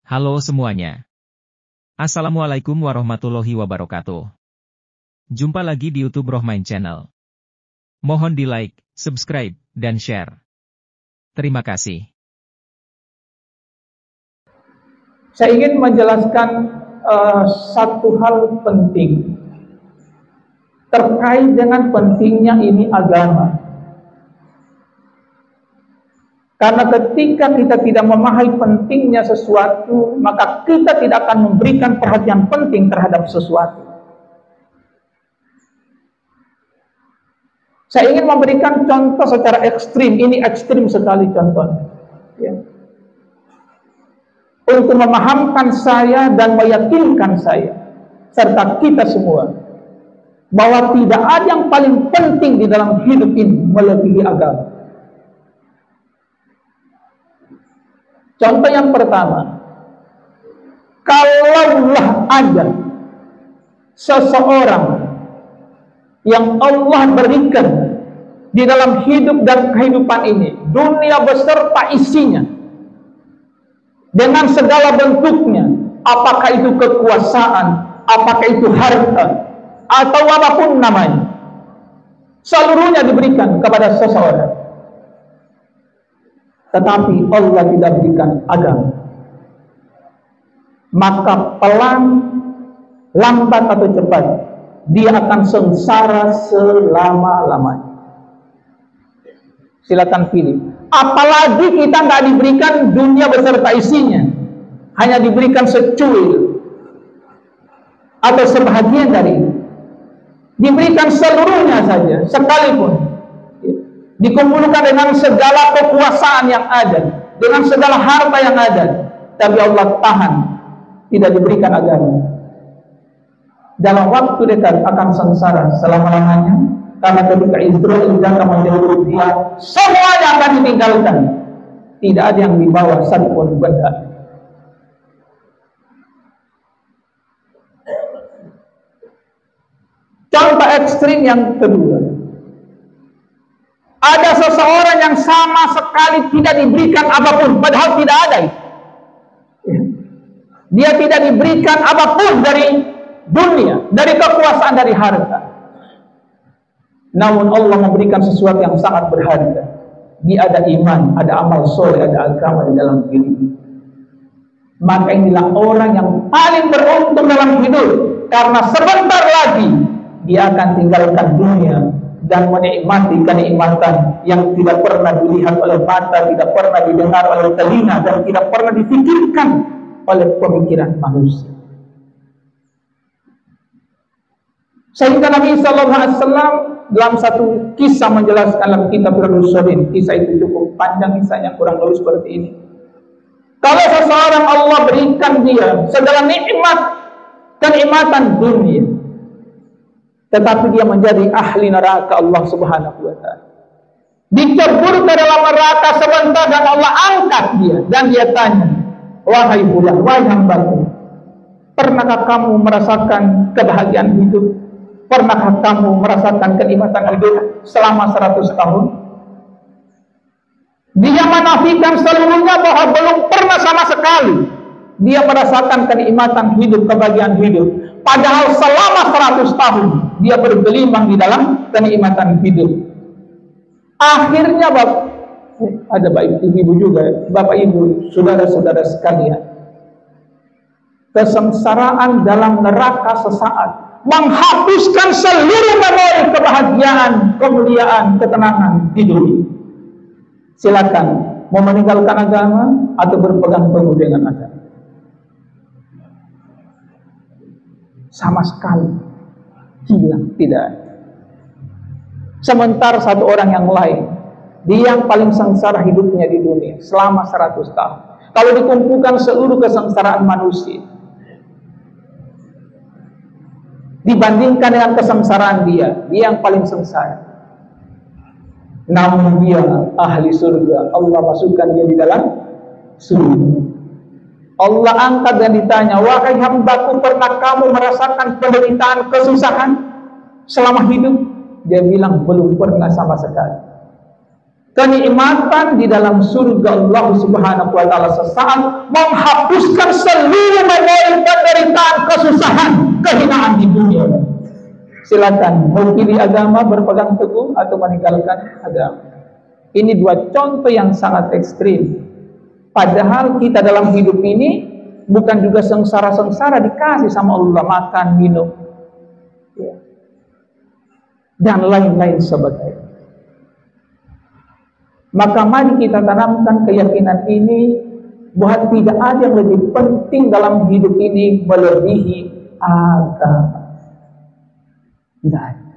Halo semuanya. Assalamualaikum warahmatullahi wabarakatuh. Jumpa lagi di YouTube Rohmain Channel. Mohon di like, subscribe, dan share. Terima kasih. Saya ingin menjelaskan satu hal penting terkait dengan pentingnya ini agama. Karena ketika kita tidak memahami pentingnya sesuatu, maka kita tidak akan memberikan perhatian penting terhadap sesuatu. Saya ingin memberikan contoh secara ekstrim. Ini ekstrim sekali contohnya. Ya. Untuk memahamkan saya dan meyakinkan saya, serta kita semua, bahwa tidak ada yang paling penting di dalam hidup ini melebihi agama. Contoh yang pertama, kalaulah ada seseorang yang Allah berikan di dalam hidup dan kehidupan ini, dunia beserta isinya, dengan segala bentuknya, apakah itu kekuasaan, apakah itu harta, atau apapun namanya, seluruhnya diberikan kepada seseorang. Tetapi Allah tidak berikan agama, maka pelan, lambat atau cepat, dia akan sengsara selama-lamanya. Silakan pilih. Apalagi kita nggak diberikan dunia beserta isinya, hanya diberikan secuil atau sebahagian dari itu. Diberikan seluruhnya saja, sekalipun dikumpulkan dengan segala kekuasaan yang ada, dengan segala harta yang ada, tapi Allah tahan, tidak diberikan agama. Dalam waktu dekat akan sengsara selama-lamanya, karena ketika Israel datang menjemput dia, semuanya akan ditinggalkan. Tidak ada yang dibawa satupun benda. Contoh ekstrim yang kedua, ada seseorang yang sama sekali tidak diberikan apapun, padahal tidak ada. Dia tidak diberikan apapun dari dunia, dari kekuasaan, dari harta. Namun Allah memberikan sesuatu yang sangat berharga. Dia ada iman, ada amal soleh, ada agama di dalam diri. Maka inilah orang yang paling beruntung dalam hidup, karena sebentar lagi dia akan tinggalkan dunia dan menikmati kenikmatan yang tidak pernah dilihat oleh mata, tidak pernah didengar oleh telinga, dan tidak pernah difikirkan oleh pemikiran manusia. Sehingga Nabi SAW dalam satu kisah menjelaskan dalam kitab Riyadhus Shalihin, kisah itu cukup panjang, kisahnya kurang lebih seperti ini. Kalau seseorang Allah berikan dia segala nikmat, kenikmatan dunia, tetapi dia menjadi ahli neraka Allah Subhanahu wa ta'ala, dicebur ke dalam neraka sebentar dan Allah angkat dia, dan dia tanya, wahai bulan, wahai hambaku, pernahkah kamu merasakan kebahagiaan hidup? Pernahkah kamu merasakan kenikmatan hidup selama 100 tahun? Dia menafikan seluruhnya, bahwa belum pernah sama sekali dia merasakan kenikmatan hidup, kebahagiaan hidup. Padahal selama 100 tahun dia bergelimang di dalam kenikmatan hidup. Akhirnya ada bapak ibu juga, bapak ibu, saudara-saudara sekalian, kesengsaraan dalam neraka sesaat menghapuskan seluruh memori kebahagiaan, kemuliaan, ketenangan di dunia. Silakan mau meninggalkan agama atau berpegang teguh dengan agama. Sama sekali hilang, tidak. Sementara satu orang yang lain, dia yang paling sengsara hidupnya di dunia selama 100 tahun. Kalau dikumpulkan seluruh kesengsaraan manusia, dibandingkan dengan kesengsaraan dia yang paling sengsara. Namun dia ahli surga, Allah masukkan dia di dalam surga. Allah angkat dan ditanya, wahai hambaku, pernah kamu merasakan penderitaan, kesusahan selama hidup? Dia bilang, belum pernah sama sekali. kenikmatan di dalam surga Allah Subhanahu wa taala sesaat, menghapuskan seluruh penderitaan, kesusahan, kehinaan di dunia. Silakan mau pilih agama, berpegang teguh, atau meninggalkan agama. Ini dua contoh yang sangat ekstrim. Padahal kita dalam hidup ini bukan juga sengsara-sengsara, dikasih sama Allah makan, minum, ya, dan lain-lain sebagainya. Maka mari kita tanamkan keyakinan ini bahwa tidak ada yang lebih penting dalam hidup ini melebihi agama. Tidak ada.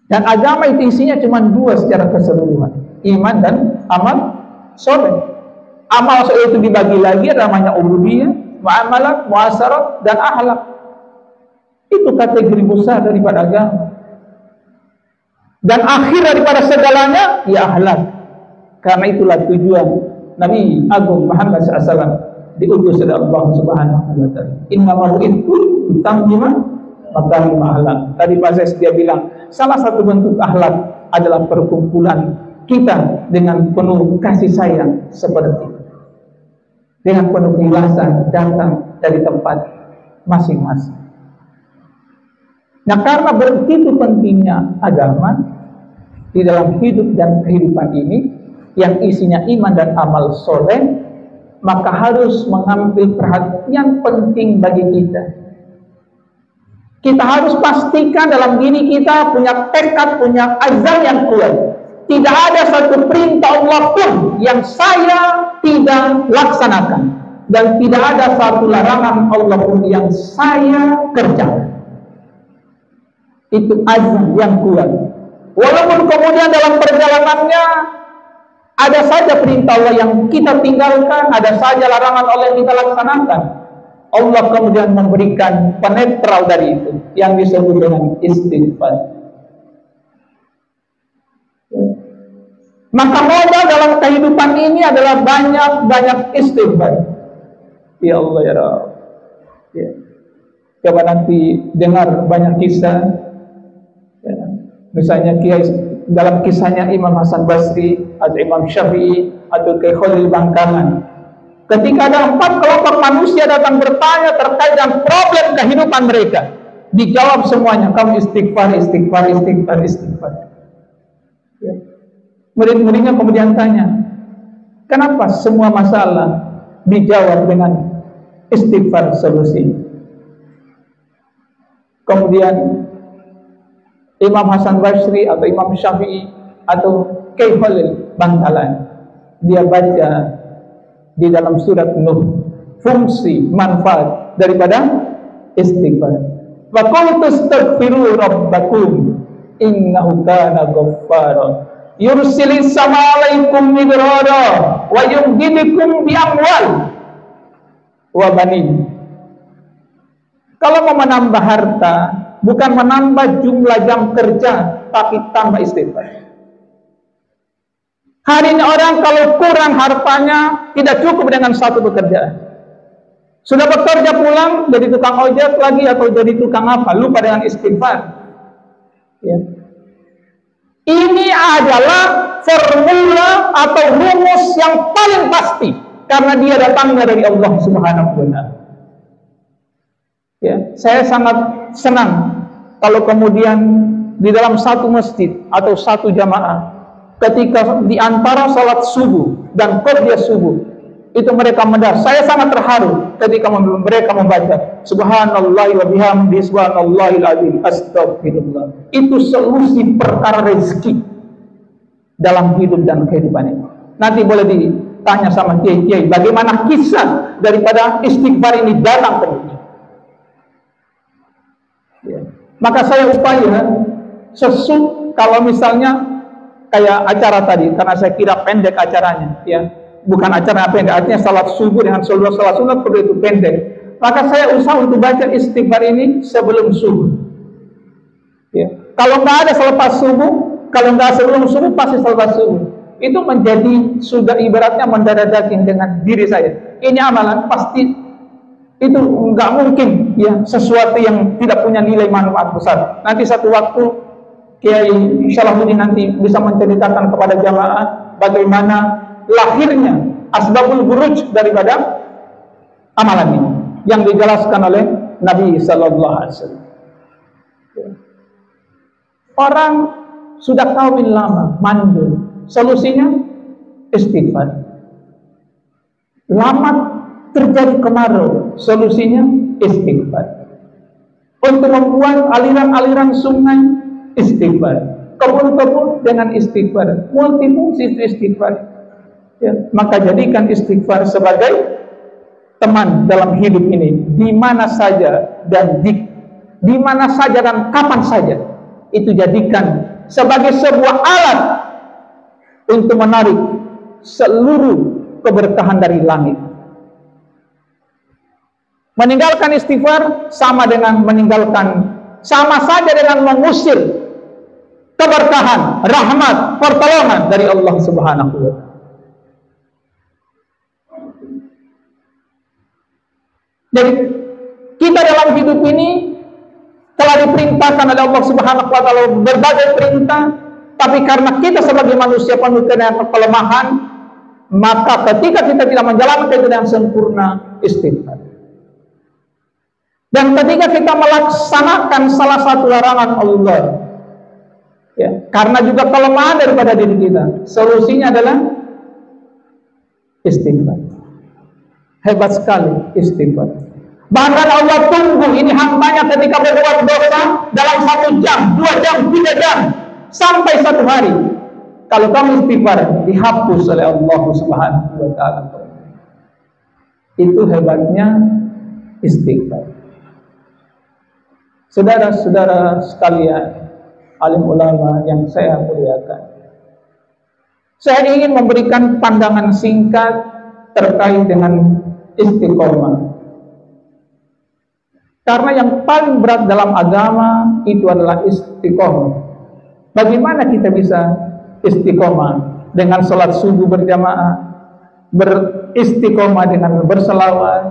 Dan agama itu isinya cuma dua secara keseluruhan, iman dan amal soleh. Amal soleh itu dibagi lagi, namanya ubudiyah, muamalah, muasarat, dan akhlak. Itu kategori besar daripada agama. Dan akhir daripada segalanya, ya akhlak. Karena itulah tujuan Nabi Agung Muhammad SAW diutus oleh Allah Subhanahu wa taala. Inna mau'idku utammima makarim akhlak. Tadi Pak Zes dia bilang, salah satu bentuk akhlak adalah perkumpulan kita dengan penuh kasih sayang seperti itu. Dengan penuh keikhlasan datang dari tempat masing-masing. Nah, karena begitu pentingnya agama di dalam hidup dan kehidupan ini yang isinya iman dan amal soleh, maka harus mengambil perhatian penting bagi kita. Kita harus pastikan dalam diri kita punya tekad, punya azam yang kuat. Tidak ada satu perintah Allah pun yang saya tidak laksanakan, dan tidak ada satu larangan Allah pun yang saya kerjakan. Itu azam yang kuat. Walaupun kemudian dalam perjalanannya ada saja perintah Allah yang kita tinggalkan, ada saja larangan Allah yang kita laksanakan, Allah kemudian memberikan penetral dari itu yang disebut dengan istighfar. Maka modal dalam kehidupan ini adalah banyak istighfar. Ya Allah ya Rabb. Ya. Coba nanti dengar banyak kisah. Ya. Misalnya dalam kisahnya Imam Hasan Basri atau Imam Syafi'i atau Kiai Khalil Bangkalan. Ketika ada 4 kelompok manusia datang bertanya terkait dengan problem kehidupan mereka, dijawab semuanya, kamu istighfar. Ya. Murid-muridnya kemudian tanya, kenapa semua masalah dijawab dengan istighfar solusi? Kemudian Imam Hasan Basri atau Imam Syafi'i atau Kiai Khalil Bangkalan, dia baca di dalam surat Nuh fungsi manfaat daripada istighfar. Wa qul tastaghfiru rabbakum innahu kana ghaffara yursilis sama alaikum midrara wa yumdidukum bi amwal wa banin. Kalau mau menambah harta, bukan menambah jumlah jam kerja, tapi tambah istighfar. Hari ini orang kalau kurang hartanya tidak cukup dengan satu pekerjaan. Sudah bekerja pulang jadi tukang ojek lagi atau jadi tukang apa, lupa dengan istighfar. Ya. Ini adalah formula atau rumus yang paling pasti karena dia datangnya dari Allah Subhanahu wa taala. Ya, saya sangat senang kalau kemudian di dalam satu masjid atau satu jamaah ketika di antara salat subuh dan qiyam subuh itu mereka mendengar, saya sangat terharu ketika mereka membaca subhanallah wa bihamdihi subhanallahil azim astagfirullah. Itu solusi perkara rezeki dalam hidup dan kehidupan ini. Nanti boleh ditanya sama kiai-kiai bagaimana kisah daripada istighfar ini datang ke dunia. Ya. Maka saya upaya kalau misalnya kayak acara tadi, karena saya kira pendek acaranya, ya bukan acara pendek, artinya salat subuh dengan salat sunat perlu itu pendek. Maka saya usaha untuk baca istighfar ini sebelum subuh. Ya. Kalau nggak ada selepas subuh, kalau nggak sebelum subuh pasti selepas subuh. Itu menjadi sudah ibaratnya mendarah daging dengan diri saya. Ini amalan pasti itu nggak mungkin ya sesuatu yang tidak punya nilai manfaat besar. Nanti satu waktu Kiai Syalahuddin nanti bisa menceritakan kepada jamaah bagaimana lahirnya asbabul buruj daripada amalan ini yang dijelaskan oleh Nabi sallallahu alaihi wasallam. Orang sudah kawin lama, mandul, solusinya istighfar. Lama terjadi kemarau, solusinya istighfar. Untuk membuat aliran-aliran sungai, istighfar. Kebun-kebun dengan istighfar. Multifungsi istighfar. Ya, maka jadikan istighfar sebagai teman dalam hidup ini, di mana saja dan di mana saja dan kapan saja. Itu jadikan sebagai sebuah alat untuk menarik seluruh keberkahan dari langit. Meninggalkan istighfar sama saja dengan mengusir keberkahan, rahmat, pertolongan dari Allah Subhanahu wa taala. Jadi kita dalam hidup ini telah diperintahkan oleh Allah Subhanahu wa taala berbagai perintah, tapi karena kita sebagai manusia penuh dengan kelemahan, maka ketika kita tidak menjalankan itu dengan sempurna, istighfar. Dan ketika kita melaksanakan salah satu larangan Allah, ya, karena juga kelemahan daripada diri kita, solusinya adalah istighfar. Hebat sekali istighfar. Bahkan Allah tunggu ini hambanya ketika berbuat dosa dalam 1 jam, 2 jam, 3 jam, sampai 1 hari. Kalau kamu istighfar, dihapus oleh Allah Subhanahu wa taala. Itu hebatnya istighfar. Saudara-saudara sekalian, alim ulama yang saya muliakan, saya ingin memberikan pandangan singkat terkait dengan istiqomah. Karena yang paling berat dalam agama itu adalah istiqomah. Bagaimana kita bisa istiqomah? Dengan sholat subuh berjamaah, beristiqomah dengan berselawat,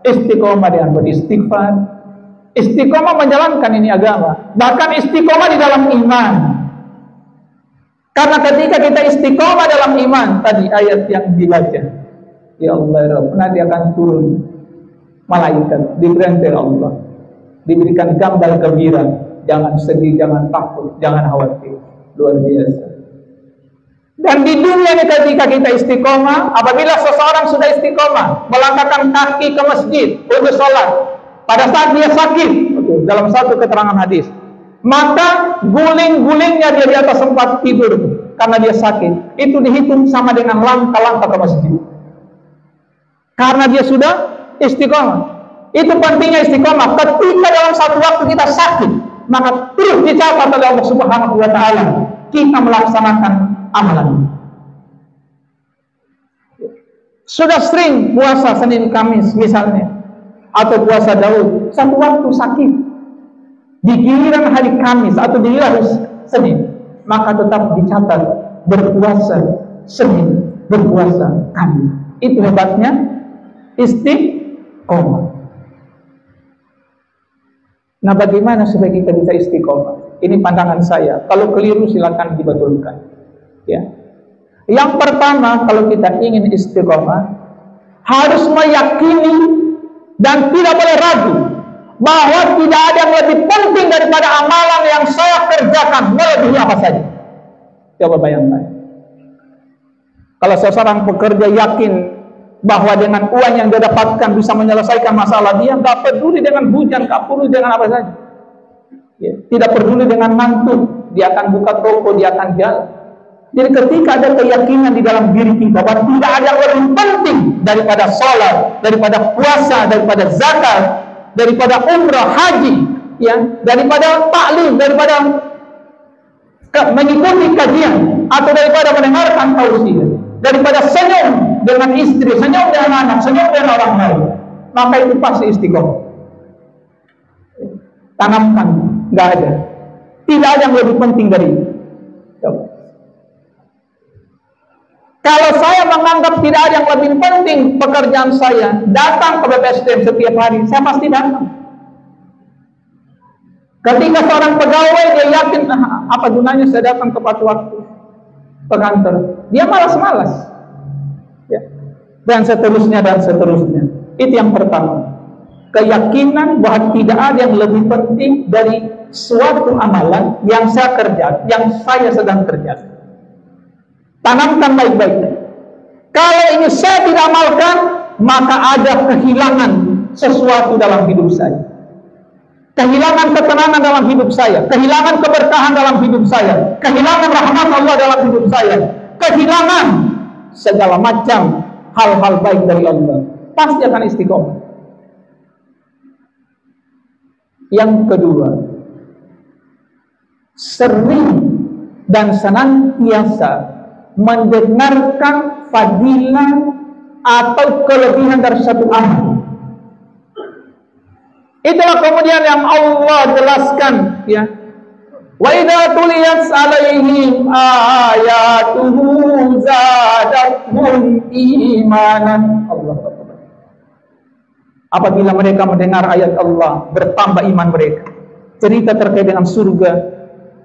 istiqomah dengan beristighfar, istiqomah menjalankan ini agama. Bahkan istiqomah di dalam iman. Karena ketika kita istiqomah dalam iman, tadi ayat yang dibaca, ya Allah, nanti akan turun malaikat, diperintah Allah, diberikan gambar gembira, jangan sedih, jangan takut, jangan khawatir. Luar biasa. Dan di dunia ini ketika kita istiqomah, apabila seseorang sudah istiqomah, melangkahkan kaki ke masjid untuk sholat, pada saat dia sakit, dalam satu keterangan hadis, maka guling-gulingnya dia di atas tempat tidur karena dia sakit, itu dihitung sama dengan langkah-langkah ke masjid. Karena dia sudah istiqomah. Itu pentingnya istiqomah. Ketika dalam satu waktu kita sakit, maka terus dicatat oleh Allah Subhanahu wa taala kita melaksanakan amalan. Sudah sering puasa Senin Kamis misalnya, atau puasa Daud, satu waktu sakit, di giliran hari Kamis atau di giliran Senin, maka tetap dicatat berpuasa Senin, berpuasa Kamis. Itu hebatnya istiqomah. Nah, bagaimana supaya kita bisa istiqomah? Ini pandangan saya. Kalau keliru silakan dibetulkan. Ya. Yang pertama, kalau kita ingin istiqomah, harus meyakini dan tidak boleh ragu bahwa tidak ada yang lebih penting daripada amalan yang saya kerjakan, melebihi apa saja. Coba bayangkan. Kalau seseorang pekerja yakin bahwa dengan uang yang dia dapatkan bisa menyelesaikan masalah dia, nggak peduli dengan hujan, nggak peduli dengan apa saja, ya, tidak peduli dengan ngantuk, dia akan buka toko, dia akan jalan. Jadi ketika ada keyakinan di dalam diri kita bahwa tidak ada yang lebih penting daripada sholat, daripada puasa, daripada zakat, daripada umrah, haji, ya, daripada taklim, daripada mengikuti kajian, atau daripada mendengarkan tausiah, daripada senyum dengan istri, senyum dengan anak, senyum dengan orang lain, maka itu pasti istiqomah. Tanamkan, nggak ada, tidak ada yang lebih penting dari itu. Kalau saya menganggap tidak ada yang lebih penting pekerjaan saya, datang ke BPSDM setiap hari, saya pasti datang. Ketika seorang pegawai dia yakin, apa gunanya saya datang tepat waktu ke kantor, dia malas-malas, ya. Dan seterusnya dan seterusnya. Itu yang pertama, keyakinan bahwa tidak ada yang lebih penting dari suatu amalan yang saya kerjakan, yang saya sedang kerjakan. Tanamkan baik-baik. Kalau ini saya tidak amalkan, maka ada kehilangan sesuatu dalam hidup saya. Kehilangan ketenangan dalam hidup saya, kehilangan keberkahan dalam hidup saya, kehilangan rahmat Allah dalam hidup saya, kehilangan segala macam hal-hal baik dari Allah. Pasti akan istiqomah. Yang kedua, sering dan senantiasa mendengarkan fadilah atau kelebihan dari satu amal. Itulah kemudian yang Allah jelaskan, ya. Wa idza tuliyat 'alaihim ayatuhu zadatuhum imanan. Allah Akbar. Apabila mereka mendengar ayat Allah, bertambah iman mereka. Cerita terkait dengan surga,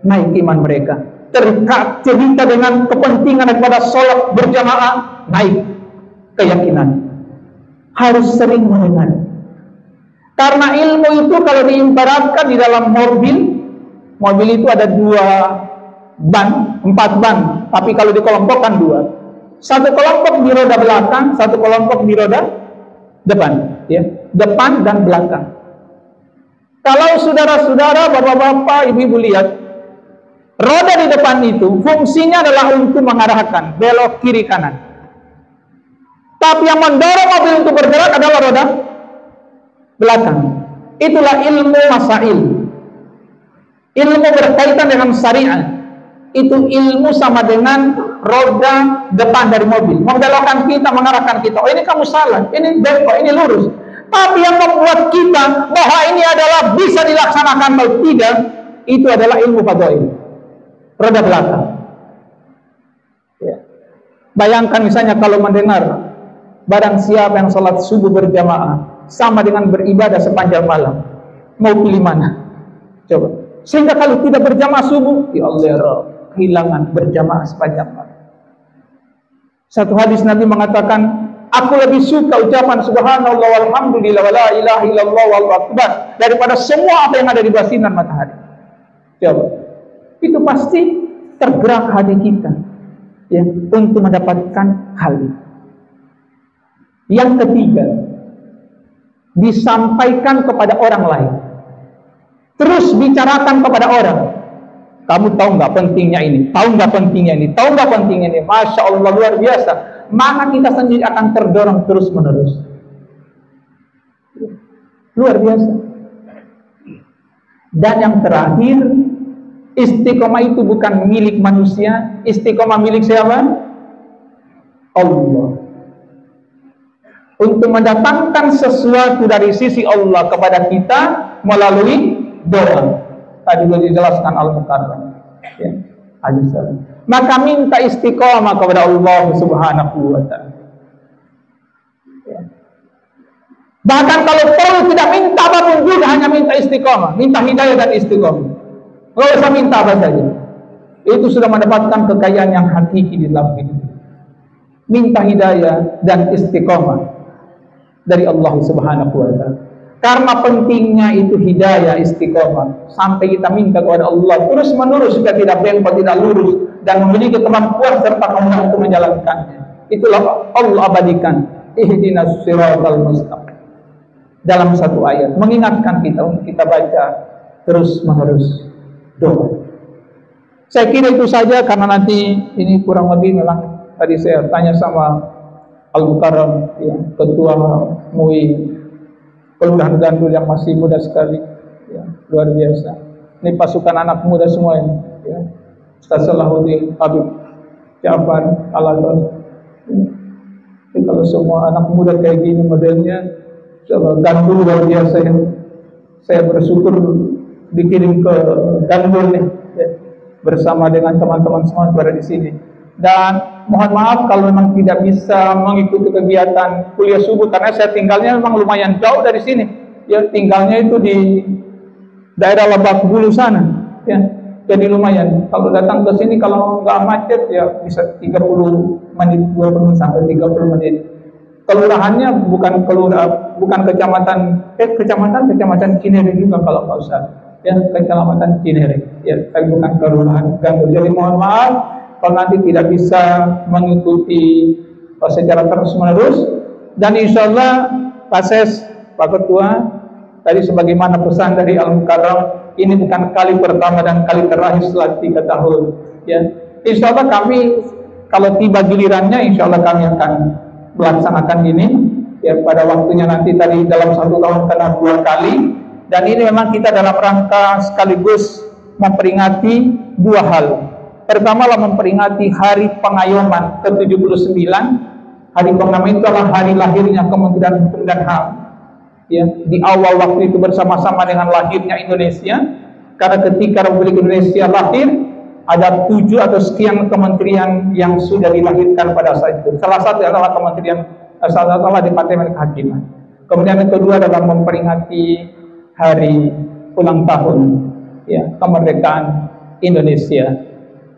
naik iman mereka. Cerita dengan kepentingan daripada sholat berjamaah, naik keyakinan. Harus sering mendengar. Karena ilmu itu kalau diibaratkan di dalam mobil itu ada 4 ban, tapi kalau dikelompokkan 2. Satu kelompok di roda belakang, satu kelompok di roda depan, ya. Depan dan belakang. Kalau saudara-saudara, bapak-bapak, ibu-ibu lihat, roda di depan itu fungsinya adalah untuk mengarahkan belok kiri kanan. Tapi yang mendorong mobil untuk bergerak adalah roda belakang. Itulah ilmu masail. Ilmu berkaitan dengan syariat. Itu ilmu sama dengan roda depan dari mobil. Membelokkan kita, mengarahkan kita. Oh, ini kamu salah, ini belok, ini lurus. Tapi yang membuat kita bahwa ini adalah bisa dilaksanakan atau tidak, itu adalah ilmu fadhail. Roda belakang. Ya. Bayangkan misalnya kalau mendengar barang siapa yang sholat subuh berjamaah sama dengan beribadah sepanjang malam, mau pilih mana? Coba. Sehingga kalau tidak berjamaah subuh, ya Allah, kehilangan berjamaah sepanjang malam. Satu hadis Nabi mengatakan, aku lebih suka ucapan subhanallah walhamdulillah wala ilaha illallah wallahu akbar daripada semua apa yang ada di bawah sinar matahari. Coba. Itu pasti tergerak hati kita, ya, untuk mendapatkan hal itu. Yang ketiga, disampaikan kepada orang lain. Terus bicarakan kepada orang. Kamu tahu nggak pentingnya ini? Tahu nggak pentingnya ini? Tahu nggak pentingnya ini? Masya Allah, luar biasa. Maka kita sendiri akan terdorong terus menerus. Luar biasa. Dan yang terakhir, istiqomah itu bukan milik manusia. Istiqomah milik siapa? Allah. Untuk mendatangkan sesuatu dari sisi Allah kepada kita melalui doa. Tadi sudah dijelaskan Al-Mukarram, ya, hadis. Maka minta istiqomah kepada Allah Subhanahu wa ta'ala. Ya. Bahkan kalau perlu tidak minta apapun juga, hanya minta istiqomah, minta hidayah dan istiqomah. Tidak usah minta apa saja. Itu sudah mendapatkan kekayaan yang hakiki di dalam hidup. Minta hidayah dan istiqomah dari Allah Subhanahu wa ta'ala. Karena pentingnya itu hidayah, istiqomah, sampai kita minta kepada Allah terus menerus supaya tidak bengkok, tidak lurus, dan memiliki kemampuan serta kemampuan untuk menjalankannya. Itulah Allah abadikan ihdinas siratal mustaqim dalam satu ayat, mengingatkan kita untuk kita baca terus menerus doa. Saya kira itu saja, karena nanti ini kurang lebih memang tadi saya tanya sama Al-Mukarram, ya, ketua MUI Kelurahan Gandul yang masih muda sekali, ya, luar biasa. Ini pasukan anak muda semua ini, ya. Ustaz Salahuddin, Habib Ja'far, Al-Adhan. Jadi kalau semua anak muda kayak gini modelnya, Gandul luar biasa ya. Saya bersyukur dikirim ke Gandul nih, ya, bersama dengan teman-teman semua yang berada di sini. Dan mohon maaf kalau memang tidak bisa mengikuti kegiatan kuliah subuh, karena saya tinggalnya memang lumayan jauh dari sini. Ya, tinggalnya itu di daerah Lebak Bulus sana, ya. Jadi lumayan. Kalau datang ke sini kalau nggak macet ya bisa 30 menit, 20 menit sampai 30 menit. Kelurahannya bukan kecamatan Cinere juga kalau nggak usah. Ya, kecamatan Cinere. Ya, tapi bukan kelurahan Gandur. Jadi mohon maaf kalau nanti tidak bisa mengikuti secara terus-menerus, dan insya Allah Pak Ketua, tadi sebagaimana pesan dari Al-Mukarram, ini bukan kali pertama dan kali terakhir setelah 3 tahun. Ya, insya Allah kami kalau tiba gilirannya, insya Allah kami akan melaksanakan ini. Ya, pada waktunya nanti tadi dalam 1 tahun kena 2 kali, dan ini memang kita dalam rangka sekaligus memperingati 2 hal. Pertama adalah memperingati Hari Pengayoman ke-79. Hari Pengayoman itu adalah hari lahirnya Kementerian Hukum dan HAM. Ya, di awal waktu itu bersama-sama dengan lahirnya Indonesia, karena ketika Republik Indonesia lahir ada 7 atau sekian kementerian yang sudah dilahirkan pada saat itu. Salah satu adalah Departemen Kehakiman. Kemudian yang kedua adalah memperingati hari ulang tahun, ya, kemerdekaan Indonesia.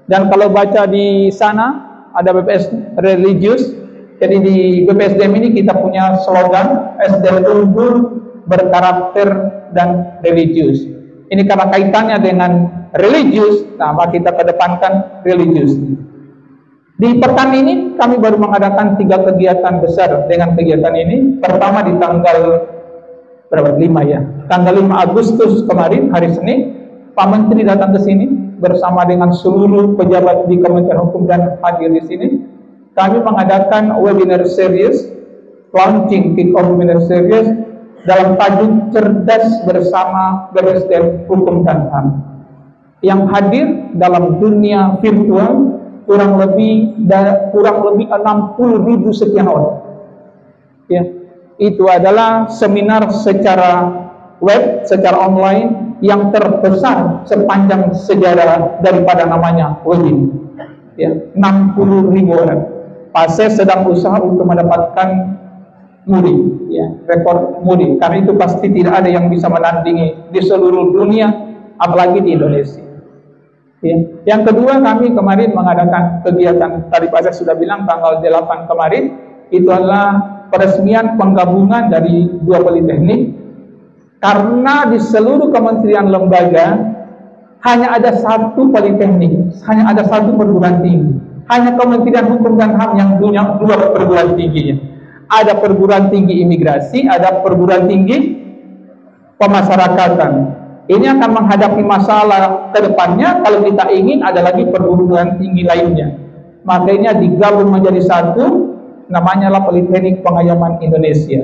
Dan kalau baca di sana ada BPS religius. Jadi di BPSDM ini kita punya slogan SDM unggul, berkarakter, dan religius. Ini karena kaitannya dengan religius, nah maka kita kedepankan religius. Di pekan ini kami baru mengadakan 3 kegiatan besar dengan kegiatan ini. Pertama di tanggal 5 ya. Tanggal 5 Agustus kemarin, hari Senin, Pak Menteri datang ke sini bersama dengan seluruh pejabat di Kementerian Hukum dan hadir di sini. Kami mengadakan webinar series, launching kick-off webinar series dalam tajuk Cerdas Bersama BPSDM Hukum dan HAM. Yang hadir dalam dunia virtual kurang lebih 60.000 sekian orang. Ya, itu adalah seminar secara web, secara online yang terbesar sepanjang sejarah daripada namanya webinar. Ya, 60.000 orang. PASES sedang usaha untuk mendapatkan muri, ya, rekor muri. Karena itu pasti tidak ada yang bisa menandingi di seluruh dunia, apalagi di Indonesia. Ya. Yang kedua, kami kemarin mengadakan kegiatan, tadi Pak Zek sudah bilang tanggal 8 kemarin, itu adalah peresmian penggabungan dari 2 politeknik. Karena di seluruh kementerian lembaga hanya ada 1 politeknik, hanya ada 1 perguruan tinggi. Hanya Kementerian Hukum dan HAM yang punya 2 perguruan tingginya. Ada perguruan tinggi imigrasi, ada perguruan tinggi pemasyarakatan. Ini akan menghadapi masalah ke depannya kalau kita ingin ada lagi perguruan tinggi lainnya. Makanya digabung menjadi 1, namanya lah Politeknik Pengayoman Indonesia.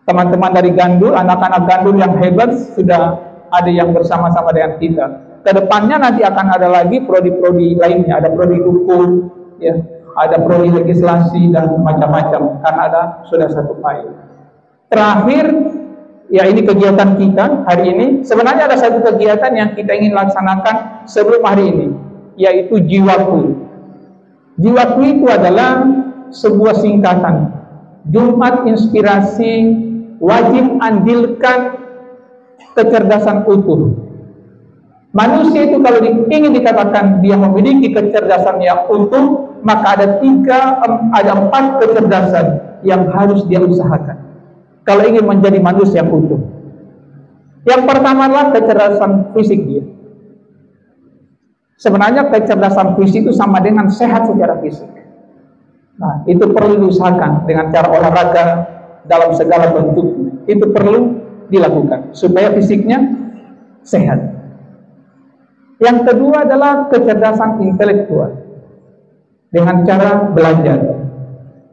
Teman-teman dari Gandur, anak-anak Gandur yang hebat sudah ada yang bersama-sama dengan kita. Kedepannya nanti akan ada lagi prodi-prodi lainnya, ada prodi hukum, ya, ada prodi legislasi dan macam-macam. Karena ada sudah 1 file. Terakhir, ya ini kegiatan kita hari ini. Sebenarnya ada 1 kegiatan yang kita ingin laksanakan sebelum hari ini, yaitu Jiwaku. Jiwaku itu adalah sebuah singkatan. Jumat Inspirasi Wajib Andilkan Kecerdasan Utuh. Manusia itu kalau ingin dikatakan dia memiliki kecerdasan yang utuh, maka ada 4 kecerdasan yang harus dia usahakan kalau ingin menjadi manusia yang utuh. Yang pertama adalah kecerdasan fisik dia. Sebenarnya kecerdasan fisik itu sama dengan sehat secara fisik. Nah, itu perlu diusahakan dengan cara olahraga dalam segala bentuk. Itu perlu dilakukan supaya fisiknya sehat. Yang kedua adalah kecerdasan intelektual dengan cara belajar.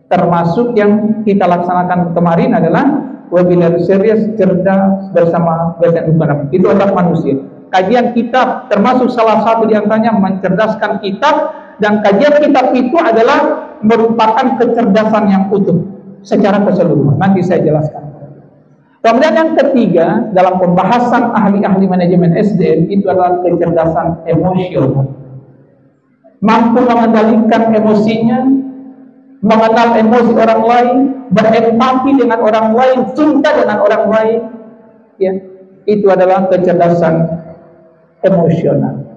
Termasuk yang kita laksanakan kemarin adalah webinar series Cerdas Bersama BPSDM Hukum dan HAM. Itu adalah manusia. Kajian kitab termasuk salah satu di antaranya mencerdaskan kitab, dan kajian kitab itu adalah merupakan kecerdasan yang utuh secara keseluruhan. Nanti saya jelaskan. Kemudian yang ketiga, dalam pembahasan ahli-ahli manajemen SDM itu adalah kecerdasan emosional. Mampu mengendalikan emosinya, mengenal emosi orang lain, berempati dengan orang lain, cinta dengan orang lain. Ya, itu adalah kecerdasan emosional.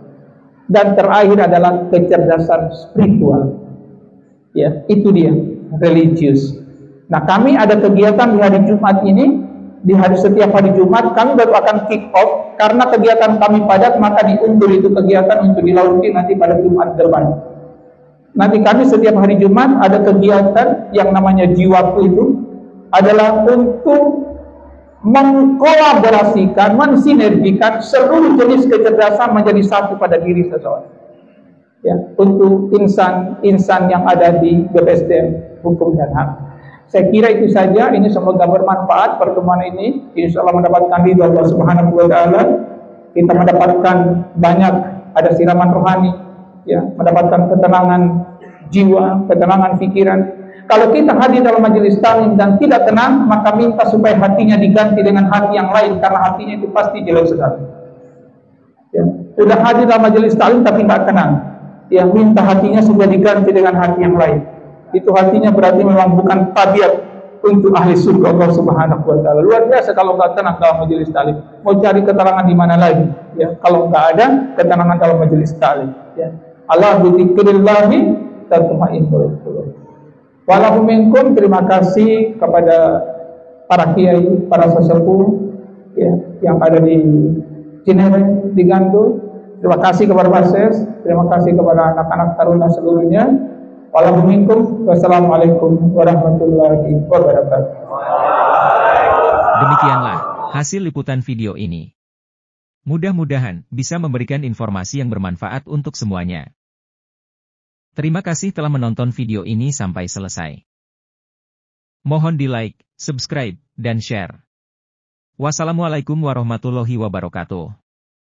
Dan terakhir adalah kecerdasan spiritual. Ya, itu dia, religius. Nah, kami ada kegiatan di hari Jumat ini, setiap hari Jumat kami baru akan kick off karena kegiatan kami padat, maka diundur itu kegiatan untuk dilanjutkan nanti pada Jumat depan. Nanti kami setiap hari Jumat ada kegiatan yang namanya jiwaku, itu adalah untuk mengkolaborasikan, mensinergikan seluruh jenis kecerdasan menjadi satu pada diri seseorang. Ya, untuk insan yang ada di BPSDM Hukum dan HAM. Saya kira itu saja. Ini semoga bermanfaat pertemuan ini. Insyaallah mendapatkan ridha Allah Subhanahu wa taala. Kita mendapatkan banyak, ada siraman rohani, ya, mendapatkan ketenangan jiwa, ketenangan pikiran. Kalau kita hadir dalam majelis taklim dan tidak tenang, maka minta supaya hatinya diganti dengan hati yang lain, karena hatinya itu pasti jelek sekali. Ya, sudah hadir dalam majelis taklim tapi tidak tenang, ya, minta hatinya supaya diganti dengan hati yang lain. Itu hatinya berarti memang bukan tabiat untuk ahli surga Allah Subhanahu wa taala. Luar biasa kalau nggak tenang dalam majelis taklim. Mau cari keterangan di mana lagi? Ya, kalau nggak ada ketenangan dalam majelis taklim. Ya. Allah bi dzikrillah tatma'innul qulub. Walau minkum, terima kasih kepada para kiai, para sesepuh, ya, yang ada di Cinere, di Gandul. Terima kasih kepada Bases, terima kasih kepada anak-anak taruna seluruhnya. Walau minkum, wassalamualaikum warahmatullahi wabarakatuh. Demikianlah hasil liputan video ini. Mudah-mudahan bisa memberikan informasi yang bermanfaat untuk semuanya. Terima kasih telah menonton video ini sampai selesai. Mohon di-like, subscribe, dan share. Wassalamualaikum warahmatullahi wabarakatuh.